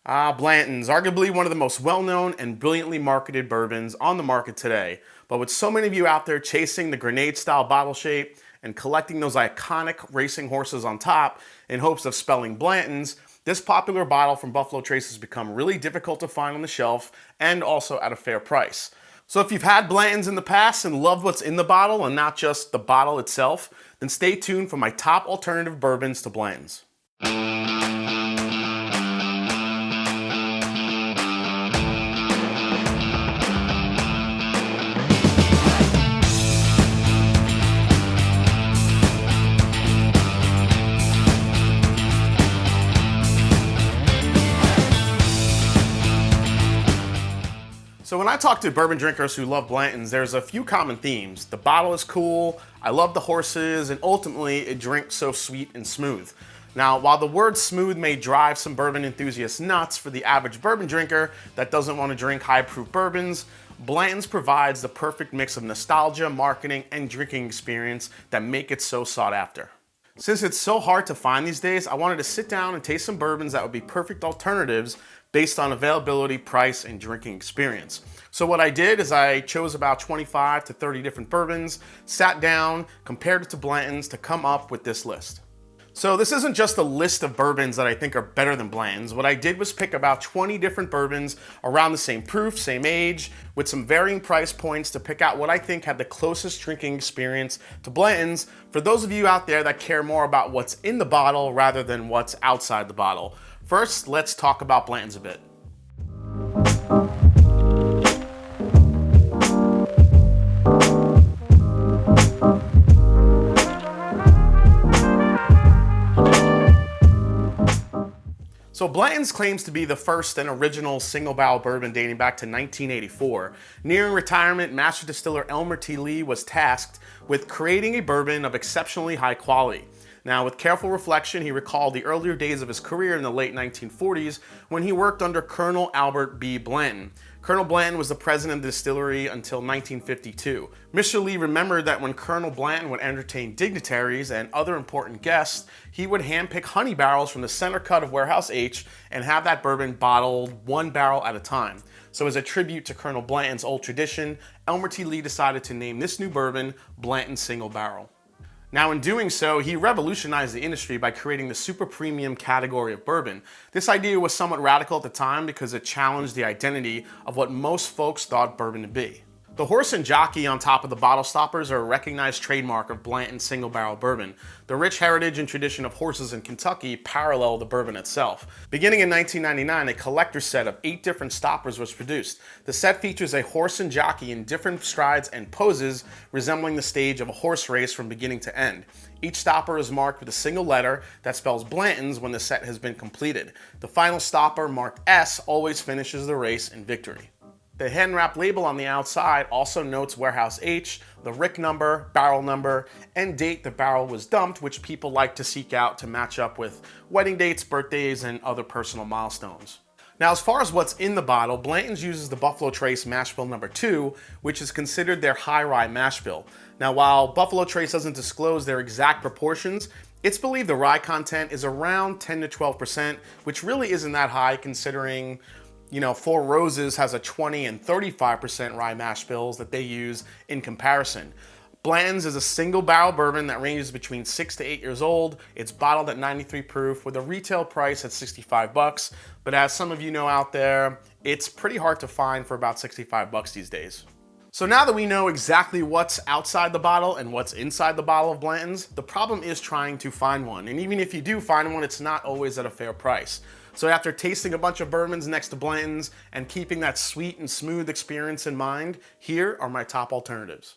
Blanton's, arguably one of the most well-known and brilliantly marketed bourbons on the market today. But with so many of you out there chasing the grenade-style bottle shape and collecting those iconic racing horses on top in hopes of spelling Blanton's, this popular bottle from Buffalo Trace has become really difficult to find on the shelf and also at a fair price. So if you've had Blanton's in the past and loved what's in the bottle and not just the bottle itself, then stay tuned for my top alternative bourbons to Blanton's. So when I talk to bourbon drinkers who love Blanton's, there's a few common themes. The bottle is cool, I love the horses, and ultimately it drinks so sweet and smooth. Now, while the word smooth may drive some bourbon enthusiasts nuts, for the average bourbon drinker that doesn't want to drink high-proof bourbons, Blanton's provides the perfect mix of nostalgia, marketing, and drinking experience that make it so sought after. Since it's so hard to find these days, I wanted to sit down and taste some bourbons that would be perfect alternatives based on availability, price, and drinking experience. So what I did is I chose about 25 to 30 different bourbons, sat down, compared it to Blanton's to come up with this list. So this isn't just a list of bourbons that I think are better than Blanton's. What I did was pick about 20 different bourbons around the same proof, same age, with some varying price points to pick out what I think had the closest drinking experience to Blanton's for those of you out there that care more about what's in the bottle rather than what's outside the bottle. First, let's talk about Blanton's a bit. So Blanton's claims to be the first and original single barrel bourbon dating back to 1984. Nearing retirement, master distiller Elmer T. Lee was tasked with creating a bourbon of exceptionally high quality. Now, with careful reflection, he recalled the earlier days of his career in the late 1940s when he worked under Colonel Albert B. Blanton. Colonel Blanton was the president of the distillery until 1952. Mr. Lee remembered that when Colonel Blanton would entertain dignitaries and other important guests, he would handpick honey barrels from the center cut of Warehouse H and have that bourbon bottled one barrel at a time. So as a tribute to Colonel Blanton's old tradition, Elmer T. Lee decided to name this new bourbon Blanton Single Barrel. Now, in doing so, he revolutionized the industry by creating the super premium category of bourbon. This idea was somewhat radical at the time because it challenged the identity of what most folks thought bourbon to be. The horse and jockey on top of the bottle stoppers are a recognized trademark of Blanton Single Barrel Bourbon. The rich heritage and tradition of horses in Kentucky parallel the bourbon itself. Beginning in 1999, a collector set of 8 different stoppers was produced. The set features a horse and jockey in different strides and poses, resembling the stage of a horse race from beginning to end. Each stopper is marked with a single letter that spells Blanton's when the set has been completed. The final stopper, marked S, always finishes the race in victory. The hand-wrapped label on the outside also notes Warehouse H, the RIC number, barrel number, and date the barrel was dumped, which people like to seek out to match up with wedding dates, birthdays, and other personal milestones. Now, as far as what's in the bottle, Blanton's uses the Buffalo Trace mash bill number 2, which is considered their high rye mash bill. Now, while Buffalo Trace doesn't disclose their exact proportions, it's believed the rye content is around 10 to 12%, which really isn't that high considering Four Roses has a 20 and 35% rye mash bills that they use in comparison. Blanton's is a single barrel bourbon that ranges between 6 to 8 years old. It's bottled at 93 proof with a retail price at $65. But as some of you know out there, it's pretty hard to find for about $65 these days. So now that we know exactly what's outside the bottle and what's inside the bottle of Blanton's, the problem is trying to find one. And even if you do find one, it's not always at a fair price. So after tasting a bunch of bourbons next to Blanton's and keeping that sweet and smooth experience in mind, here are my top alternatives.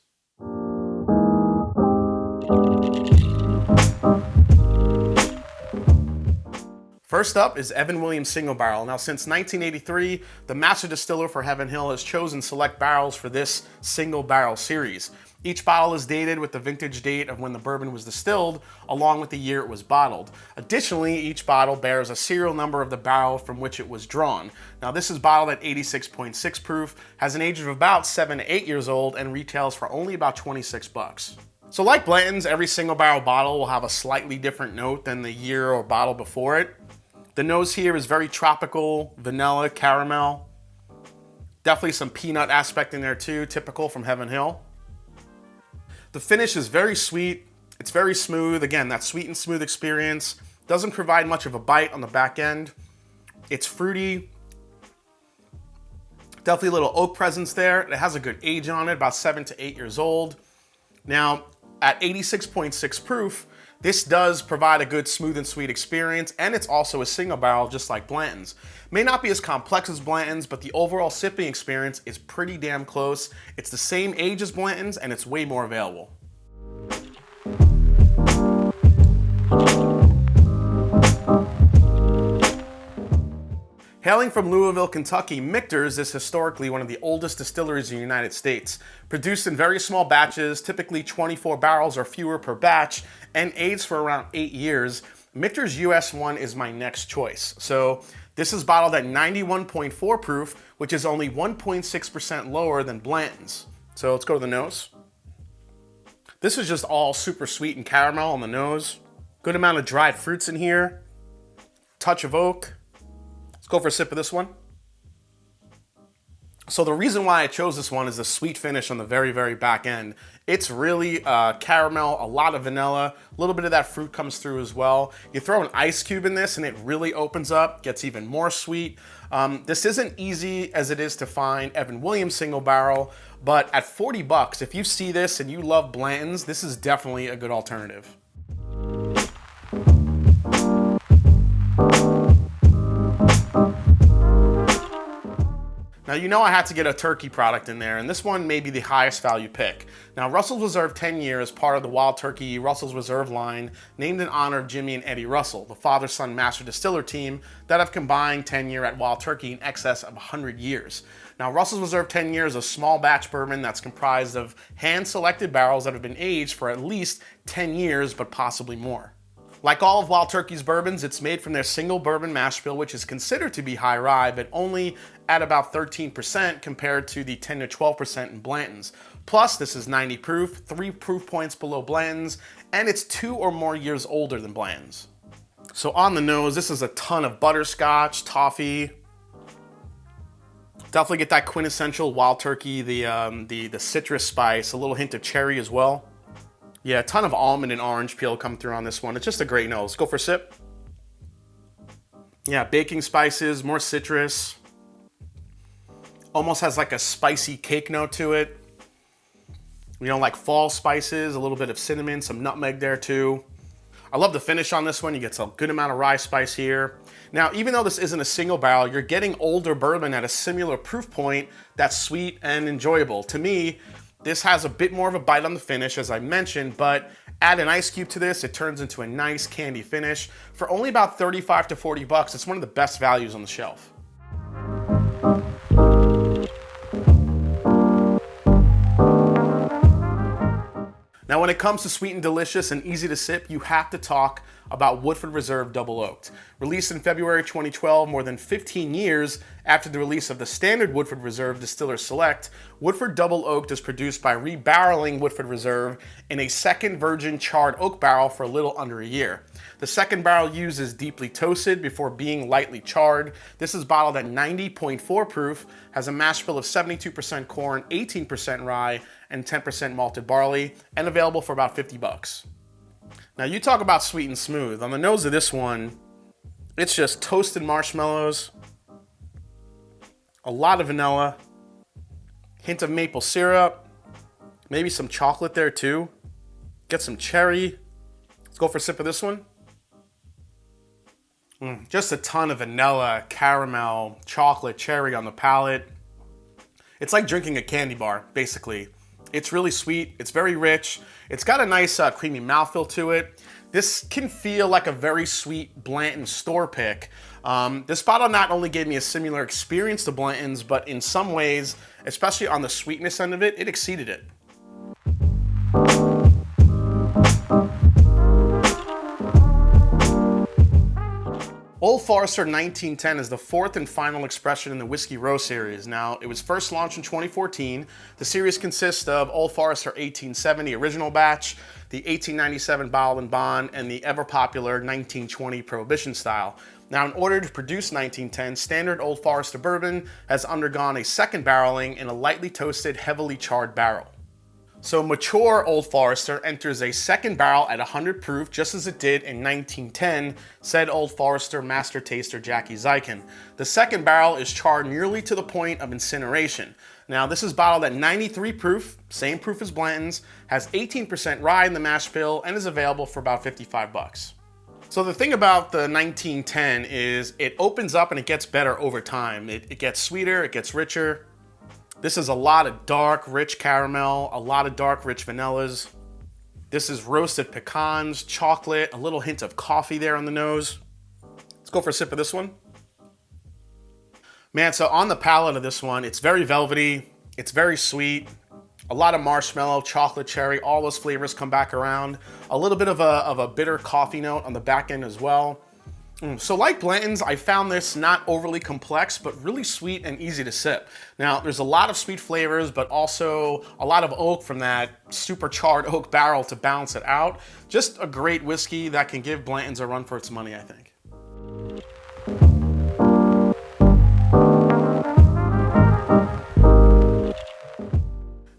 First up is Evan Williams Single Barrel. Now, since 1983, the master distiller for Heaven Hill has chosen select barrels for this single barrel series. Each bottle is dated with the vintage date of when the bourbon was distilled, along with the year it was bottled. Additionally, each bottle bears a serial number of the barrel from which it was drawn. Now, this is bottled at 86.6 proof, has an age of about 7 to 8 years old, and retails for only about $26. So like Blanton's, every single barrel bottle will have a slightly different note than the year or bottle before it. The nose here is very tropical, vanilla, caramel. Definitely some peanut aspect in there too, typical from Heaven Hill. The finish is very sweet. It's very smooth. Again, that sweet and smooth experience. Doesn't provide much of a bite on the back end. It's fruity. Definitely a little oak presence there. It has a good age on it, about 7 to 8 years old. Now, at 86.6 proof, this does provide a good smooth and sweet experience, and it's also a single barrel just like Blanton's. May not be as complex as Blanton's, but the overall sipping experience is pretty damn close. It's the same age as Blanton's, and it's way more available. Hailing from Louisville, Kentucky, Michter's is historically one of the oldest distilleries in the United States. Produced in very small batches, typically 24 barrels or fewer per batch, and aged for around 8 years, Michter's US 1 is my next choice. So this is bottled at 91.4 proof, which is only 1.6% lower than Blanton's. So let's go to the nose. This is just all super sweet and caramel on the nose. Good amount of dried fruits in here. Touch of oak. Let's go for a sip of this one. So the reason why I chose this one is the sweet finish on the very, very back end. It's really caramel, a lot of vanilla, a little bit of that fruit comes through as well. You throw an ice cube in this and it really opens up, gets even more sweet. This isn't easy as it is to find Evan Williams single barrel, but at 40 bucks, if you see this and you love Blanton's, this is definitely a good alternative. Now, you know I had to get a turkey product in there, and this one may be the highest value pick. Now, Russell's Reserve 10 Year is part of the Wild Turkey Russell's Reserve line, named in honor of Jimmy and Eddie Russell, the father-son master distiller team that have combined 10 Year at Wild Turkey in excess of 100 years. Now, Russell's Reserve 10 Year is a small batch bourbon that's comprised of hand-selected barrels that have been aged for at least 10 years, but possibly more. Like all of Wild Turkey's bourbons, it's made from their single bourbon mash bill, which is considered to be high rye, but only at about 13% compared to the 10 to 12% in Blanton's. Plus, this is 90 proof, 3 proof points below Blanton's, and it's 2 or more years older than Blanton's. So on the nose, this is a ton of butterscotch, toffee. Definitely get that quintessential Wild Turkey, the citrus spice, a little hint of cherry as well. Yeah, a ton of almond and orange peel come through on this one. It's just a great nose. Go for a sip. Yeah, baking spices, more citrus. Almost has like a spicy cake note to it. You know, like fall spices, a little bit of cinnamon, some nutmeg there too. I love the finish on this one. You get a good amount of rye spice here. Now, even though this isn't a single barrel, you're getting older bourbon at a similar proof point that's sweet and enjoyable. To me, this has a bit more of a bite on the finish, as I mentioned, but add an ice cube to this, it turns into a nice candy finish. For only about 35 to 40 bucks, it's one of the best values on the shelf. Now, when it comes to sweet and delicious and easy to sip, you have to talk about Woodford Reserve Double Oaked. Released in February 2012, more than 15 years after the release of the standard Woodford Reserve Distiller Select, Woodford Double Oaked is produced by rebarreling Woodford Reserve in a second virgin charred oak barrel for a little under a year. The second barrel used is deeply toasted before being lightly charred. This is bottled at 90.4 proof, has a mash bill of 72% corn, 18% rye, and 10% malted barley, and available for about 50 bucks. Now, you talk about sweet and smooth. On the nose of this one, it's just toasted marshmallows, a lot of vanilla, hint of maple syrup, maybe some chocolate there too. Get some cherry. Let's go for a sip of this one. Just a ton of vanilla, caramel, chocolate, cherry on the palate. It's like drinking a candy bar, basically. It's really sweet, it's very rich, it's got a nice creamy mouthfeel to it. This can feel like a very sweet Blanton store pick. This bottle not only gave me a similar experience to Blanton's, but in some ways, especially on the sweetness end of it, it exceeded it. Old Forester 1910 is the fourth and final expression in the Whiskey Row series. Now, it was first launched in 2014. The series consists of Old Forester 1870 original batch, the 1897 bottle and bond, and the ever popular 1920 Prohibition style. Now, in order to produce 1910, standard Old Forester bourbon has undergone a second barreling in a lightly toasted, heavily charred barrel. So mature Old Forester enters a second barrel at 100 proof, just as it did in 1910, said Old Forester master taster Jackie Zykin. The second barrel is charred nearly to the point of incineration. Now, this is bottled at 93 proof, same proof as Blanton's, has 18% rye in the mash bill, and is available for about 55 bucks. So the thing about the 1910 is it opens up and it gets better over time. It gets sweeter, it gets richer. This is a lot of dark, rich caramel, a lot of dark, rich vanillas. This is roasted pecans, chocolate, a little hint of coffee there on the nose. Let's go for a sip of this one. Man, so on the palate of this one, it's very velvety, it's very sweet, a lot of marshmallow, chocolate, cherry, all those flavors come back around. A little bit of a bitter coffee note on the back end as well. So like Blanton's, I found this not overly complex, but really sweet and easy to sip. Now, there's a lot of sweet flavors, but also a lot of oak from that super charred oak barrel to balance it out. Just a great whiskey that can give Blanton's a run for its money, I think.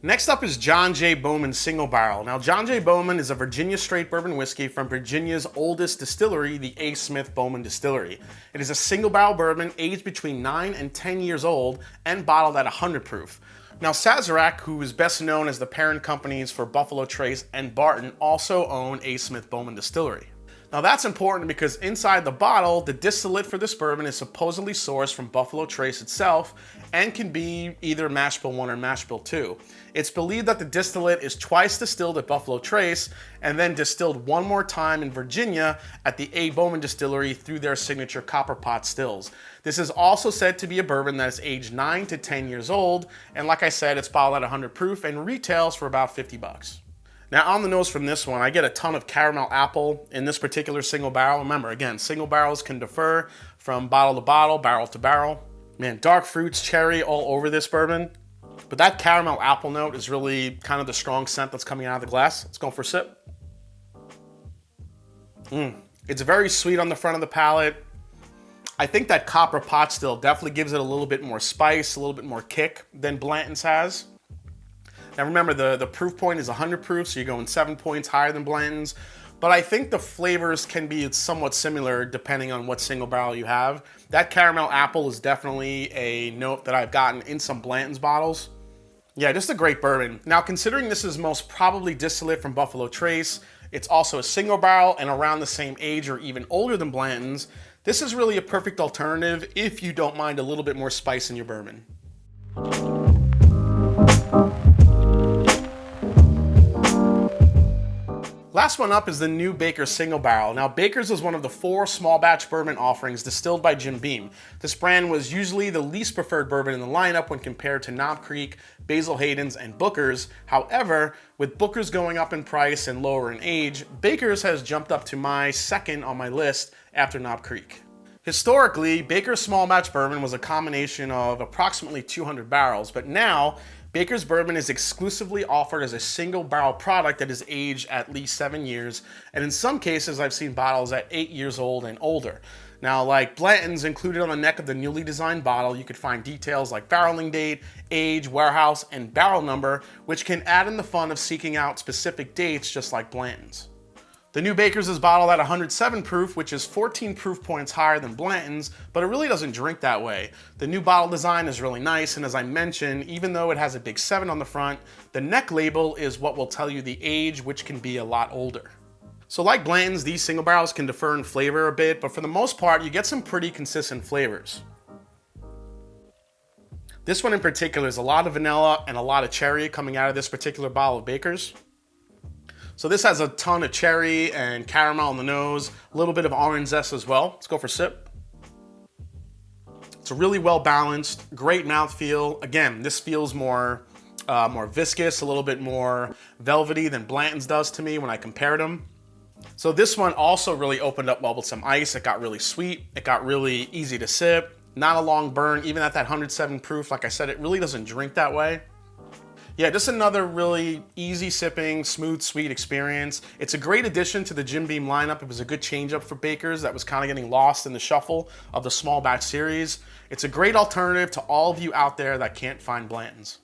Next up is John J Bowman Single Barrel. Now, John J Bowman is a Virginia straight bourbon whiskey from Virginia's oldest distillery, the A. Smith Bowman Distillery. It is a single barrel bourbon aged between 9 and 10 years old and bottled at 100 proof. Now, Sazerac, who is best known as the parent companies for Buffalo Trace and Barton, also own A. Smith Bowman Distillery. Now that's important because inside the bottle, the distillate for this bourbon is supposedly sourced from Buffalo Trace itself and can be either mash bill 1 or mash bill 2. It's believed that the distillate is twice distilled at Buffalo Trace and then distilled one more time in Virginia at the A. Bowman Distillery through their signature copper pot stills. This is also said to be a bourbon that is aged 9 to 10 years old, and like I said, it's bottled at 100 proof and retails for about 50 bucks. Now on the nose from this one, I get a ton of caramel apple in this particular single barrel. Remember, again, single barrels can differ from bottle to bottle, barrel to barrel. Man, dark fruits, cherry all over this bourbon. But that caramel apple note is really kind of the strong scent that's coming out of the glass. Let's go for a sip. It's very sweet on the front of the palate. I think that copper pot still definitely gives it a little bit more spice, a little bit more kick than Blanton's has. Now remember, the proof point is 100 proof, so you're going 7 points higher than Blanton's. But I think the flavors can be somewhat similar depending on what single barrel you have. That caramel apple is definitely a note that I've gotten in some Blanton's bottles. Yeah, just a great bourbon. Now considering this is most probably distillate from Buffalo Trace, it's also a single barrel and around the same age or even older than Blanton's, this is really a perfect alternative if you don't mind a little bit more spice in your bourbon. Last one up is the new Baker's Single Barrel. Now, Baker's is one of the 4 small batch bourbon offerings distilled by Jim Beam. This brand was usually the least preferred bourbon in the lineup when compared to Knob Creek, Basil Hayden's, and Booker's. However, with Booker's going up in price and lower in age, Baker's has jumped up to my second on my list after Knob Creek. Historically, Baker's small batch bourbon was a combination of approximately 200 barrels, but now Baker's bourbon is exclusively offered as a single barrel product that is aged at least 7 years, and in some cases I've seen bottles at 8 years old and older. Now, like Blanton's, included on the neck of the newly designed bottle, you could find details like barreling date, age, warehouse, and barrel number, which can add in the fun of seeking out specific dates just like Blanton's. The new Baker's is bottled at 107 proof, which is 14 proof points higher than Blanton's, but it really doesn't drink that way. The new bottle design is really nice, and as I mentioned, even though it has a big 7 on the front, the neck label is what will tell you the age, which can be a lot older. So like Blanton's, these single barrels can differ in flavor a bit, but for the most part, you get some pretty consistent flavors. This one in particular is a lot of vanilla and a lot of cherry coming out of this particular bottle of Baker's. So this has a ton of cherry and caramel on the nose, a little bit of orange zest as well. Let's go for a sip. It's a really well balanced, great mouthfeel. Again, this feels more viscous, a little bit more velvety than Blanton's does to me when I compared them. So this one also really opened up well with some ice. It got really sweet. It got really easy to sip. Not a long burn, even at that 107 proof. Like I said, it really doesn't drink that way. Yeah, just another really easy sipping, smooth, sweet experience. It's a great addition to the Jim Beam lineup. It was a good change up for bakers that was kind of getting lost in the shuffle of the small batch series. It's a great alternative to all of you out there that can't find Blantons.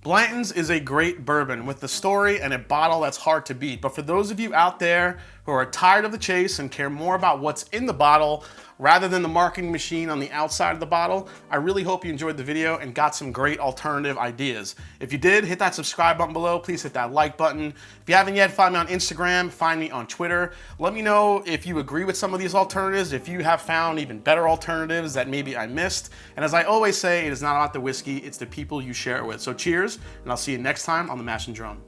Blanton's is a great bourbon with the story and a bottle that's hard to beat. But for those of you out there who are tired of the chase and care more about what's in the bottle rather than the marketing machine on the outside of the bottle, I really hope you enjoyed the video and got some great alternative ideas. If you did, hit that subscribe button below. Please hit that like button. If you haven't yet, find me on Instagram, find me on Twitter. Let me know if you agree with some of these alternatives, if you have found even better alternatives that maybe I missed. And as I always say, it is not about the whiskey, it's the people you share it with. So cheers, and I'll see you next time on The Mash and Drum.